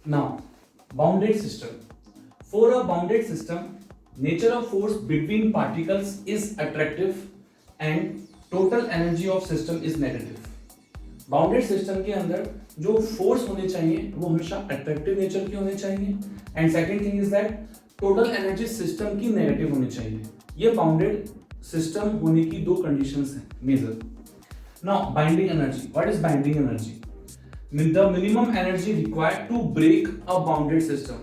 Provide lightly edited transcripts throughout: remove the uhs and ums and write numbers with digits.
Now, bounded system. For a bounded system, nature of force between particles is attractive and total energy of system is negative. Bounded system के अंदर जो force होने चाहिए वो हमेशा attractive nature की होने चाहिए and second thing is that total energy system की नेगेटिव होनी चाहिए. ये बाउंडेड सिस्टम होने की दो कंडीशंस हैं major. Now binding energy. What is binding energy? The minimum energy required to break a bounded system.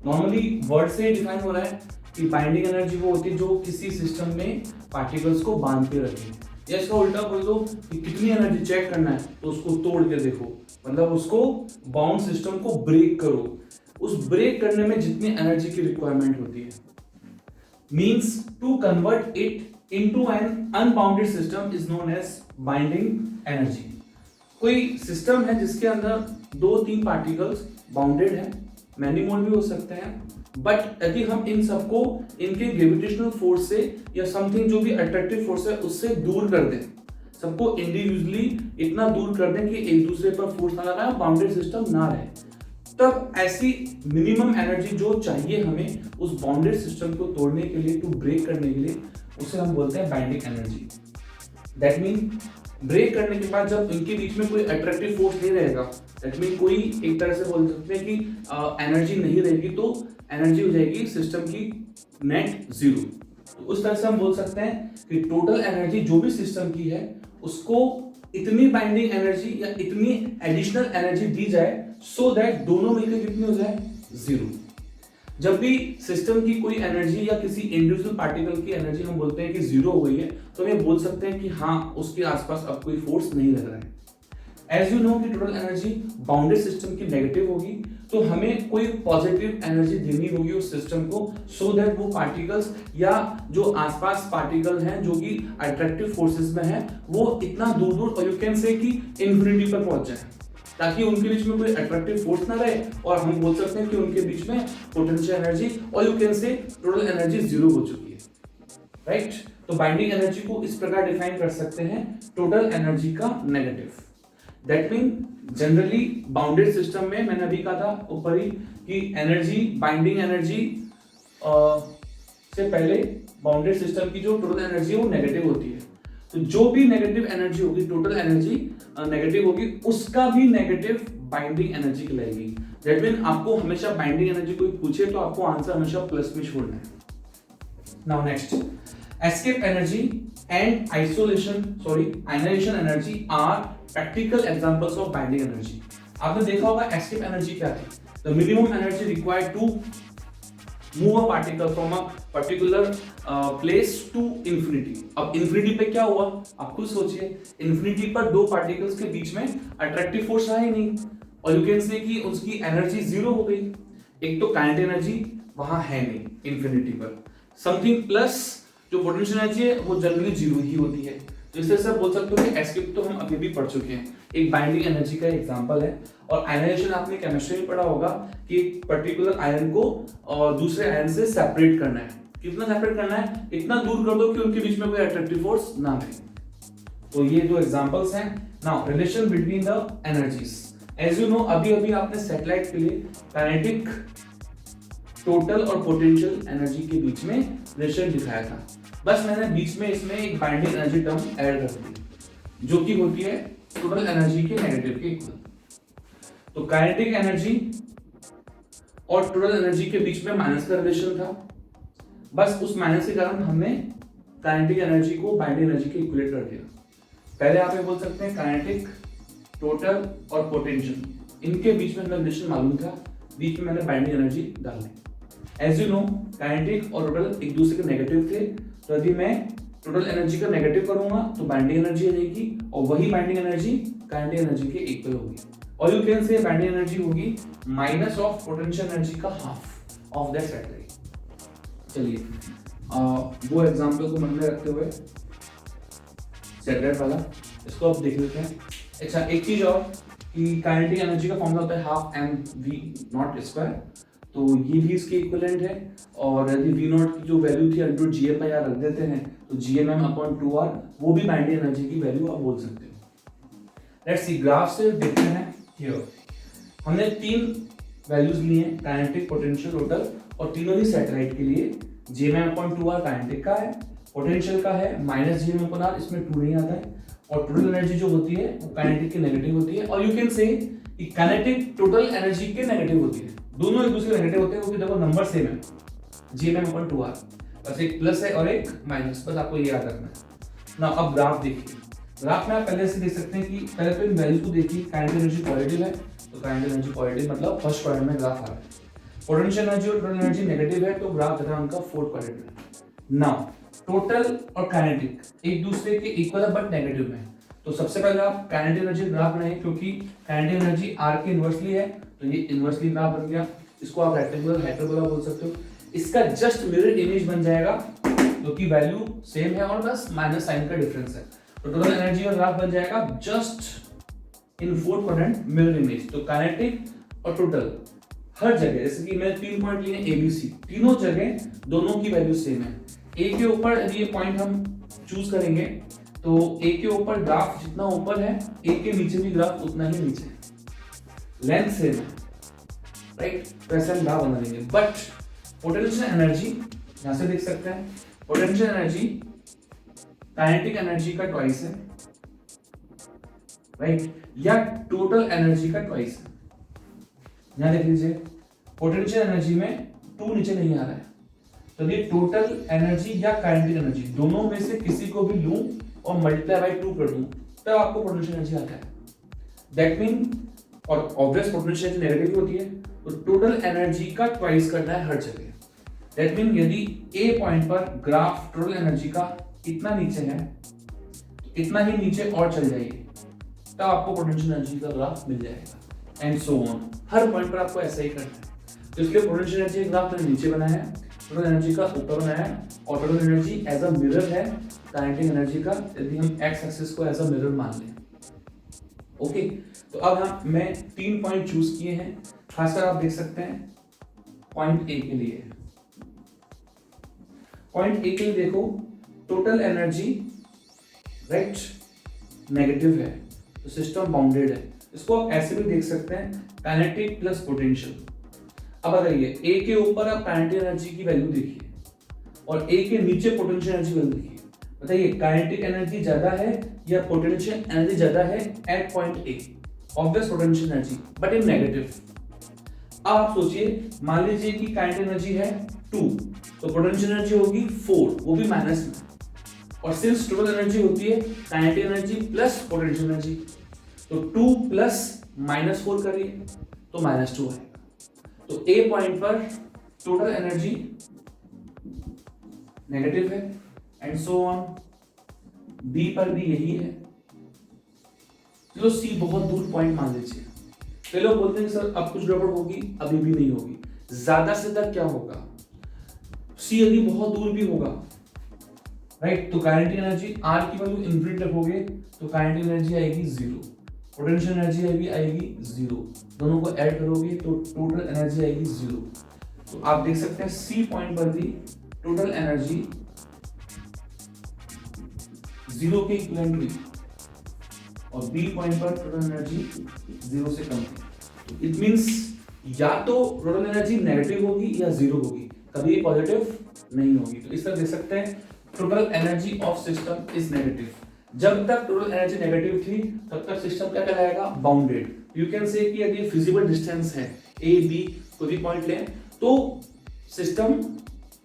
Normally word से define हो रहा है कि बाइंडिंग एनर्जी वो होती है जो किसी सिस्टम में पार्टिकल्स को बांध के रखे. या इसका उल्टा बोल दो कि कितनी एनर्जी चेक करना है तो उसको तोड़ के देखो, मतलब उसको बाउंड सिस्टम को ब्रेक करो. उस ब्रेक करने में जितनी एनर्जी की रिक्वायरमेंट होती है means to convert it into an unbounded system is known as binding energy. कोई सिस्टम है जिसके अंदर 2-3 पार्टिकल्स बाउंडेड है, मैनी मोल भी हो सकते हैं, बट यदि हम इन सबको इनके ग्रेविटेशनल फोर्स से या समथिंग जो भी अट्रैक्टिव फोर्स है उससे दूर कर दें, सबको इंडिविजुअली इतना दूर कर दें कि एक दूसरे पर फोर्स ना लगाए, बाउंडेड सिस्टम ना रहे, तब ऐसी मिनिमम एनर्जी जो चाहिए हमें उस बाउंडेड सिस्टम को तोड़ने के लिए, टू ब्रेक करने के लिए, उसे हम बोलते हैं binding energy. That mean break करने के बाद जब इनके बीच में कोई अट्रैक्टिव फोर्स नहीं रहेगा, दैट मीन कोई एक तरह से बोल सकते हैं कि एनर्जी नहीं रहेगी, तो एनर्जी हो जाएगी सिस्टम की नेट जीरो. तो उस तरह से हम बोल सकते हैं कि टोटल एनर्जी जो भी सिस्टम की है उसको इतनी बाइंडिंग एनर्जी या इतनी एडिशनल एनर्जी दी जाए सो दैट दोनों मिलकर कितनी हो जाए, जीरो. जब भी सिस्टम की कोई एनर्जी या किसी इंडिविजुअल पार्टिकल की एनर्जी हम बोलते हैं कि जीरो हो गई है, तो हम ये बोल सकते हैं कि हाँ उसके आसपास अब कोई फोर्स नहीं लग रहा है. एज यू नो कि टोटल एनर्जी बाउंडेड सिस्टम की नेगेटिव होगी, तो हमें कोई पॉजिटिव एनर्जी देनी होगी उस सिस्टम को सो दैट वो पार्टिकल्स या जो आसपास पार्टिकल हैं जो कि अट्रैक्टिव फोर्सेस में हैं वो इतना दूर दूर और यू कैन से कि इन्फिनिटी पर पहुंच जाए, ताकि उनके बीच में कोई अट्रैक्टिव फोर्स ना रहे और हम बोल सकते हैं कि उनके बीच में पोटेंशियल एनर्जी और यू कैन से टोटल एनर्जी जीरो हो चुकी है. राइट? तो बाइंडिंग एनर्जी को इस प्रकार डिफाइन कर सकते हैं, टोटल एनर्जी का negative. That mean generally bounded system में मैंने अभी कहा था ऊपर ही कि एनर्जी, बाइंडिंग एनर्जी से पहले बाउंडेड सिस्टम की जो टोटल एनर्जी है वो नेगेटिव होती है. तो जो भी नेगेटिव एनर्जी होगी, टोटल एनर्जी नेगेटिव होगी, उसका भी नेगेटिव बाइंडिंग एनर्जी कहलाएगी. दैट मीन आपको हमेशा बाइंडिंग एनर्जी कोई पूछे तो आपको आंसर हमेशा प्लस में छोड़ना है. Now next, escape energy and ionization energy are practical examples of binding energy. आपने देखा होगा एस्केप एनर्जी क्या थी? The minimum energy required to move a particle from a particular place to infinity. अब इंफिनिटी पे क्या हुआ आप खुद सोचिए. इंफिनिटी पर दो पार्टिकल्स के बीच में अट्रैक्टिव फोर्स रहा ही नहीं और यू कैन से कि उसकी एनर्जी जीरो हो गई. एक तो काइनेटिक एनर्जी वहां है नहीं इंफिनिटी पर, समथिंग प्लस जो पोटेंशियल एनर्जी है वो जनरली जीरो ही होती है. तो इस तरह से बोल सकते हो कि एस्केप तो हम अभी भी पढ़ चुके हैं, एक बाइंडिंग एनर्जी का एग्जांपल है. और आयनाइजेशन आपने केमिस्ट्री में पढ़ा होगा कि एक पर्टिकुलर आयन को और दूसरे आयन से सेपरेट करना है. कितना सेपरेट करना है? इतना दूर कर दो कि उनके बीच में कोई अट्रैक्टिव फोर्स ना रहे. तो ये दो एग्जांपल्स हैं. Now relation between the energies. As you know अभी अभी आपने सैटेलाइट के लिए काइनेटिक, टोटल और पोटेंशियल एनर्जी के बीच में रिलेशन दिखाया था. बस मैंने बीच में इसमें एक बाइंडिंग एनर्जी टर्म ऐड कर दी जो कि होती है टोटल एनर्जी के नेगेटिव के इक्वल. तो काइनेटिक एनर्जी और टोटल एनर्जी के बीच में माइनस का रिलेशन था. बस उस माइनस के कारण हमने काइनेटिक एनर्जी को बाइंडिंग एनर्जी के इक्वलेट कर दिया. पहले आप ये बोल सकते हैं काइनेटिक, टोटल और पोटेंशियल, इनके बीच में हमें रिलेशन मालूम था, बीच में मैंने बाइंडिंग एनर्जी डाल दी. एज यू नो काइनेटिक और टोटल एक दूसरे के नेगेटिव थे, तो यदि मैं टोटल एनर्जी का नेगेटिव करूंगा तो बाइंडिंग एनर्जी आ जाएगी और वही बाइंडिंग एनर्जी काइनेटिक एनर्जी के इक्वल होगी. और यू कैन से बाइंडिंग एनर्जी होगी माइनस ऑफ पोटेंशियल एनर्जी का हाफ ऑफ दैट सैटेलाइट. चलिए वो एग्जांपल को मन में रखते हुए सैटेलाइट वाला इसको आप देख लेते हैं. अच्छा एक चीज और कि काइनेटिक एनर्जी का फॉर्मूला होता है हाफ mv0 स्क्वायर. तो ये भी इसके इक्विवेलेंट है और यदि v0 की जो वैल्यू थी अंडर gm पर यार रख देते हैं तो gmm/2r वो भी बाइंडिंग एनर्जी की वैल्यू आप बोल सकते हो. लेट्स सी ग्राफ से देखते हैं. हियर हमने 3 वैल्यूज लिए हैं, काइनेटिक, पोटेंशियल, टोटल, और तीनों ही सैटेलाइट के लिए Gm/2r काइनेटिक का है, पोटेंशियल का है -Gm/r, इसमें 2 नहीं आता है, और टोटल एनर्जी जो होती है वो काइनेटिक की नेगेटिव होती है, और यू कैन से कि काइनेटिक टोटल एनर्जी के नेगेटिव होती है, दोनों एक दूसरे नेगेटिव होते हैं क्योंकि देखो नंबर सेम है, Gm/2r, बस एक प्लस है और एक माइनस, बस आपको ये याद रखना है ना। अब ग्राफ देखिए, ग्राफ में आप पहले से देख सकते हैं कि पहले तो इन वैल्यूज को देखिए, काइनेटिक एनर्जी पॉजिटिव है तो काइनेटिक एनर्जी पॉजिटिव, मतलब फर्स्ट क्वाड्रेंट में ग्राफ आ रहा है, पोटेंशियल एनर्जी और टोटल एनर्जी नेगेटिव है तो ग्राफ तथा उनका फोर्थ क्वाड्रेंट में। नाउ टोटल और काइनेटिक एक दूसरे के इक्वल है बट नेगेटिव में, तो सबसे पहले आप काइनेटिक एनर्जी ग्राफ बनाइए, क्योंकि काइनेटिक एनर्जी r के इनवर्सली है तो ये इनवर्सली ग्राफ बन गया, इसको आप रेक्टेंगुलर हाइपरबोला बोल सकते हो, इसका जस्ट मिरर इमेज बन जाएगा क्योंकि वैल्यू सेम है और बस माइनस साइन का डिफरेंस है, तो टोटल एनर्जी और ग्राफ बन जाएगा just in fourth quadrant mirror image. तो काइनेटिक और टोटल हर जगह, जैसे कि मैं 3 पॉइंट लिए ए बी सी, तीनों जगह दोनों की वैल्यू सेम है। ए के ऊपर यदि ये पॉइंट हम चूज करेंगे तो ए के ऊपर ग्राफ जितना ऊपर है ए के नीचे भी ग्राफ उतना ही नीचे है, लेंथ सेम है, राइट, तो ऐसे हम ग्राफ बना लेंगे। बट पोटेंशियल एनर्जी यहां से देख सकते हैं, पोटेंशियल एनर्जी काइनेटिक एनर्जी का ट्वाइस है, राइट, या टोटल एनर्जी का ट्वाइस है। यहां देख लीजिए, पोटेंशियल एनर्जी में 2 नीचे नहीं आ रहा है, तो ये टोटल एनर्जी या काइनेटिक एनर्जी दोनों में से किसी को भी लूं और मल्टीप्लाई बाय 2 कर दूं तब आपको पोटेंशियल एनर्जी आता है। दैट मीन, और ऑब्वियस पोटेंशियल एनर्जी नेगेटिव होती है तो टोटल एनर्जी का ट्वाइस करना है हर जगह। दैट मीन यदि ए पॉइंट पर ग्राफ टोटल एनर्जी का इतना नीचे है तो इतना ही नीचे और चल जाइए तब आपको पोटेंशियल एनर्जी का ग्राफ मिल जाएगा, and so on, her point पर आपको ऐसा ही करना है। तो इसलिए पोटेंशियल एनर्जी का ग्राफ मैंने नीचे बनाया है, टोटल एनर्जी का ऊपर बनाया है, और total energy as a mirror है काइनेटिक एनर्जी का, यदि हम एक्स एक्सिस को एज अ मिरर मान लें। ओके, तो अब मैं 3 पॉइंट चूज किए हैं, खासकर आप देख सकते हैं पॉइंट ए के लिए। पॉइंट ए के लिए देखो, टोटल एनर्जी राइट नेगेटिव है तो सिस्टम बाउंडेड है, इसको आप ऐसे भी देख सकते हैं काइनेटिक प्लस पोटेंशियल। अब बताइए, ए के ऊपर आप काइनेटिक एनर्जी की वैल्यू देखिए और ए के नीचे पोटेंशियल एनर्जी वैल्यू देखिए, बताइए काइनेटिक एनर्जी ज्यादा है या पोटेंशियल एनर्जी ज्यादा है at point A? Obvious potential energy, but in negative. अब आप सोचिए, मान लीजिए कि काइनेटिक एनर्जी है 2 तो पोटेंशियल एनर्जी होगी 4, वो भी माइनस में, और सिंस टोटल एनर्जी होती है kinetic energy plus potential energy, तो 2 प्लस -4 करिए तो -2 आएगा। तो ए पॉइंट पर टोटल एनर्जी नेगेटिव है एंड सो ऑन, बी पर भी यही है। चलो सी बहुत दूर पॉइंट मान लीजिए, कई लोग बोलते हैं सर अब कुछ गड़बड़ होगी, अभी भी नहीं होगी, ज्यादा से ज्यादा क्या होगा, सी यदि बहुत दूर भी होगा, राइट, तो काइनेटिक एनर्जी आर की वैल्यू इनफिनिट रखोगे तो काइनेटिक एनर्जी आएगी 0, पोटेंशियल एनर्जी आएगी 0, दोनों को ऐड करोगे तो टोटल एनर्जी आएगी 0। तो आप देख सकते हैं सी पॉइंट पर भी टोटल एनर्जी 0 के इक्विवेलेंट हुई और बी पॉइंट पर टोटल एनर्जी 0 से कम थी। इट मींस या तो टोटल एनर्जी नेगेटिव होगी या 0 होगी, कभी पॉजिटिव नहीं होगी। तो इस तरह देख सकते हैं total energy of system is negative. जब तक टोटल एनर्जी नेगेटिव थी तब तक सिस्टम क्या कहलाएगा, बाउंडेड। यू कैन से कि यदि फिजिबल डिस्टेंस है ए बी कोई भी पॉइंट लें तो सिस्टम,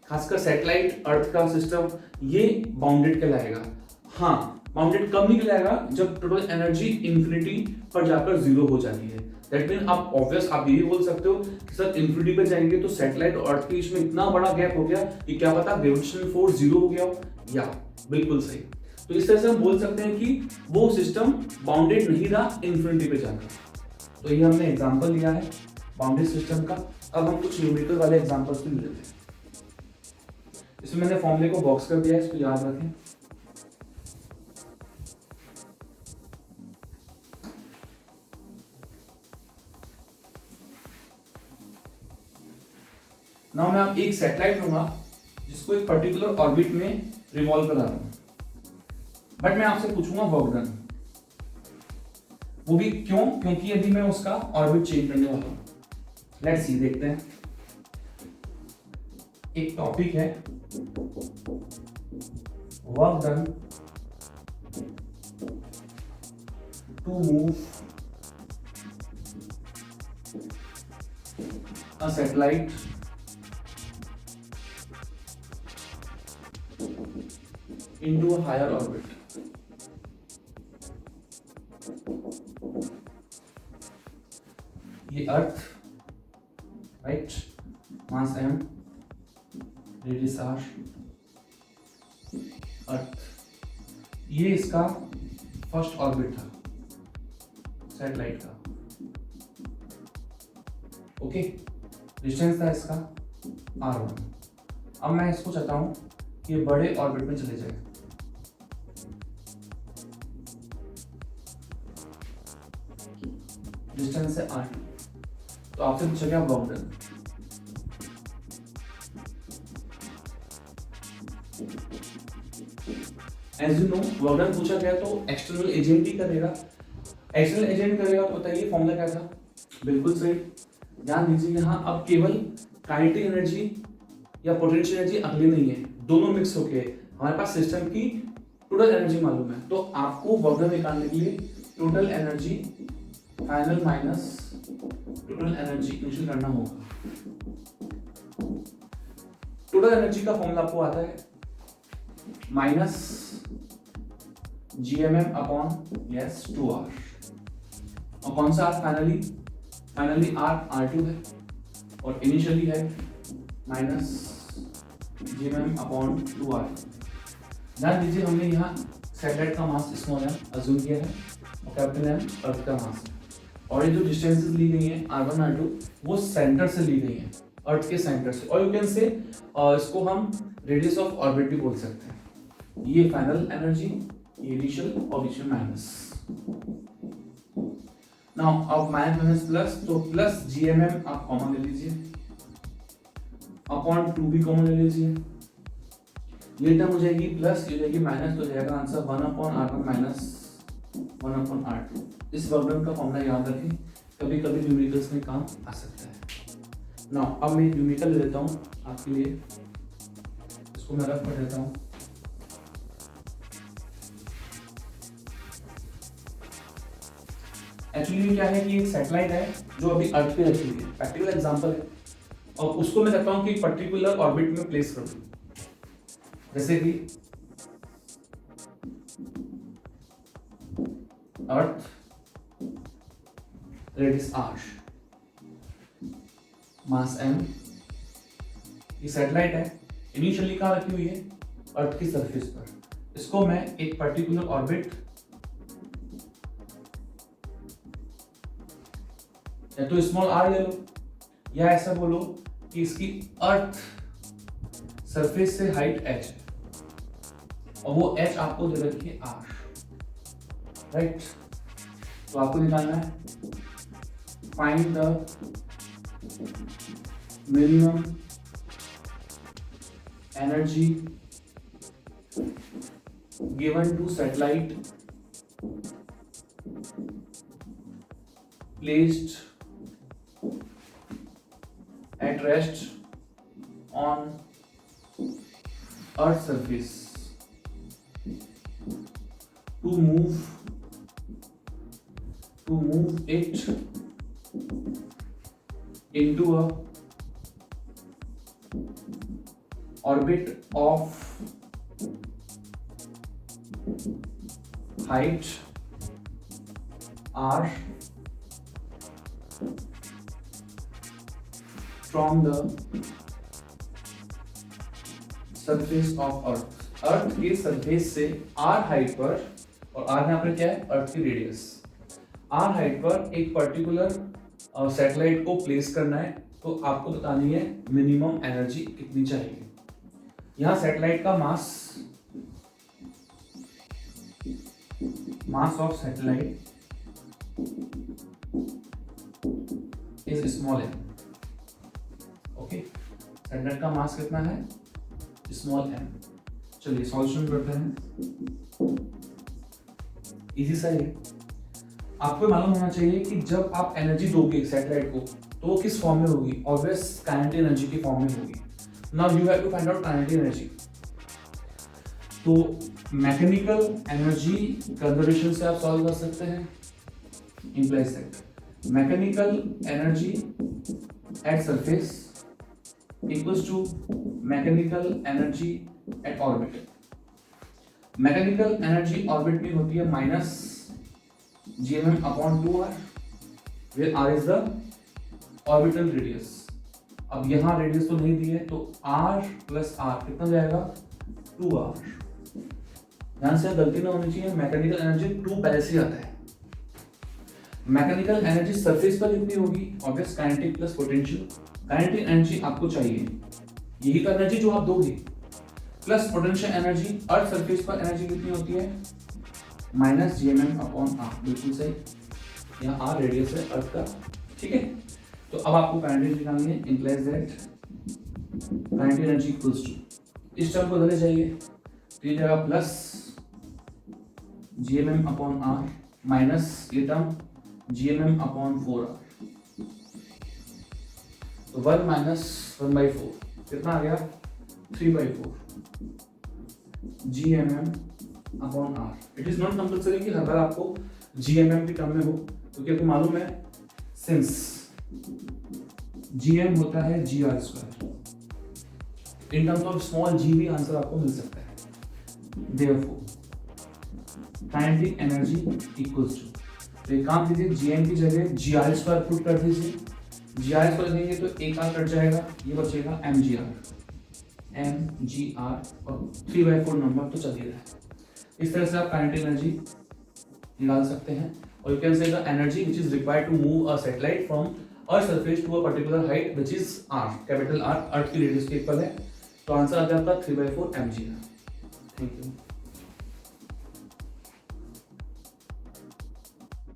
खासकर सैटेलाइट अर्थ का सिस्टम, ये बाउंडेड कहलाएगा। हाँ, बाउंडेड कब नहीं कहलाएगा, जब टोटल एनर्जी इंफिनिटी पर जाकर 0 हो जाती है। दैट मीन आप ऑब्वियस आप ये भी बोल सकते हो कि सर इंफिनिटी पे जाएंगे तो सैटेलाइट और अर्थ के बीच में इतना बड़ा गैप हो गया कि क्या पता ग्रेविटेशनल फोर्स 0 हो गया हो, या बिल्कुल सही। तो इस तरह से हम बोल सकते हैं कि वो सिस्टम बाउंडेड नहीं रहा इंफिनिटी पे जाकर। तो ये हमने एग्जांपल लिया है बाउंडेड सिस्टम का। अब हम कुछ न्यूमेरिकल वाले एग्जांपल्स भी लेते हैं। इसमें मैंने फॉर्मूले को बॉक्स कर दिया है, इसको याद रखें। नाउ मैं आप एक सैटेलाइट लूंगा जिसको एक पर्टिकुलर ऑर्बिट में रिवॉल्व करा रहा हूं, बट मैं आपसे पूछूंगा वर्क डन। वो भी क्यों? क्योंकि यदि मैं उसका ऑर्बिट चेंज करने वाला हूं, लेट्स सी, देखते हैं। एक टॉपिक है work done to move a satellite into a higher orbit. ये Earth, right, mass m, radius r, Earth, ये इसका फर्स्ट ऑर्बिट था सैटेलाइट का। ओके, डिस्टेंस था इसका r1। अब मैं इसको चाहता हूं कि ये बड़े ऑर्बिट में चले जाए। डिस्टेंस है r2। तो आपसे पूछा गया work done. As you know, work done पूछा गया तो एक्सटर्नल एजेंट ही करेगा। एक्सटर्नल एजेंट करेगा तो बताइए फॉर्मूला क्या था? बिल्कुल सही, ध्यान दीजिए। यहाँ अब केवल काइनेटिक एनर्जी या पोटेंशियल एनर्जी अगले नहीं है, दोनों मिक्स होके हमारे पास सिस्टम की टोटल एनर्जी मालूम है। तो आपको वर्क डन निकालने के लिए total energy final minus total energy initial करना होगा। टोटल एनर्जी का फॉर्मूला आपको आता है minus GMM upon yes 2R। और कौन सा R? फाइनली R2 है और इनिशियली है माइनस GMM अपॉन 2R। ध्यान दीजिए, हमने यहाँ सैटेलाइट का मास स्मॉल m अज्यूम किया है और कैपिटल M अर्थ का मास है। और ये जो डिस्टेंसेस ली गई हैं R1 R2 वो सेंटर से ली गई हैं, अर्थ के सेंटर से। और यू कैन से इसको हम रेडियस ऑफ ऑर्बिट भी बोल सकते हैं। ये फाइनल एनर्जी, ये इनिशियल और इनिशियल माइनस। नाउ अब माइनस प्लस, तो प्लस GMM आप कॉमन ले लीजिए, अपॉन 2 भी कॉमन ले लीजिए। ये टर्म हो जाएगी प्लस, ये हो जाएगी माइनस, तो जाएगा answer 1 upon R1 minus 1 upon R2। इस वर्क डन का फॉर्मूला याद रखें, कभी कभी न्यूमेरिकल्स में काम आ सकता है। नाउ अब मैं न्यूमेरिकल ले लेता हूँ आपके लिए, इसको मैं रफ कर देता हूँ। एक्चुअली क्या है कि एक सैटेलाइट है जो अभी अर्थ पे रखी हुई है, प्रैक्टिकल एग्जांपल है, और उसको मैं कहता हूँ कि एक पर्टिकुलर ऑर्बिट में प्लेस कर दूं। जैसे कि अर्थ, रेडियस r, मास m। ये सैटेलाइट है, इनिशियली कहाँ रखी हुई है? अर्थ की सरफेस पर। इसको मैं एक पर्टिकुलर ऑर्बिट, या तो स्मॉल r ले लो, या ऐसा बोलो कि इसकी अर्थ सरफेस से हाइट h है और वो h आपको दे रखी है r, राइट। तो आपको निकालना है find the minimum energy given to satellite placed at rest on Earth's surface to move it into a orbit of height r from the surface of Earth। अर्थ के सरफेस से r height पर, और r यहाँ पर क्या है? अर्थ की radius. r height पर एक पर्टिकुलर सैटेलाइट को प्लेस करना है, तो आपको बतानी है मिनिमम एनर्जी कितनी चाहिए। यहाँ सैटेलाइट का mass of satellite is small m। Okay, satellite का मास कितना है? Small m। चलिए सॉल्यूशन करते हैं, इजी सा है। आपको मालूम होना चाहिए कि जब आप एनर्जी दोगे सैटेलाइट को तो वो किस फॉर्म में होगी, ऑब्वियस काइनेटिक एनर्जी की फॉर्म में होगी। Now you have to find out kinetic energy. तो मैकेनिकल एनर्जी कंजर्वेशन से आप सॉल्व कर सकते हैं, implies that mechanical energy at surface equals to mechanical energy at orbit. Mechanical energy orbit में होती है minus GMM upon 2r, where r is the orbital radius। अब यहाँ रेडियस तो नहीं दी है तो r प्लस r कितना जाएगा 2r। ध्यान से गलती ना होनी चाहिए, मैकेनिकल एनर्जी 2 पहले से आता है। मैकेनिकल एनर्जी सरफेस पर कितनी होगी, obvious kinetic plus potential. Kinetic energy आपको चाहिए, यही तो एनर्जी जो आप दोगे, plus potential energy. Earth surface पर एनर्जी कितनी होती है माइनस GMM अपॉन r, बिल्कुल सही। यहाँ r रेडियस है अर्थ का, ठीक है। तो अब आपको काइनेटिक निकालनी है, implies that kinetic energy equals to, इस टर्म को इधर चाहिए तो ये जाएगा plus GMM upon r minus ये टर्म GMM अपॉन 4r। तो 1 माइनस 1/4 कितना आ गया 3/4 GMM upon r। It is not compulsory कि हर बार आपको GMM की टर्म में हो, क्योंकि आपको मालूम है सिंस GM होता है GR², in terms of small g भी आंसर आपको मिल सकता है। Therefore kinetic energy equals to, तो एक काम कीजिए GM की जगह GR² पुट कर दीजिए। GR² देंगे तो एक r कट जाएगा, ये बचेगा mgr और 3/4 नंबर तो चल ही रहा है। इस तरह से आप काइनेटिक एनर्जी निकाल सकते हैं। और you can say the energy which is required to move a satellite from earth surface to a particular height which is r, capital R earth की रेडियस के इक्वल है। तो आंसर आ जाता है 3/4 mgr। Thank you.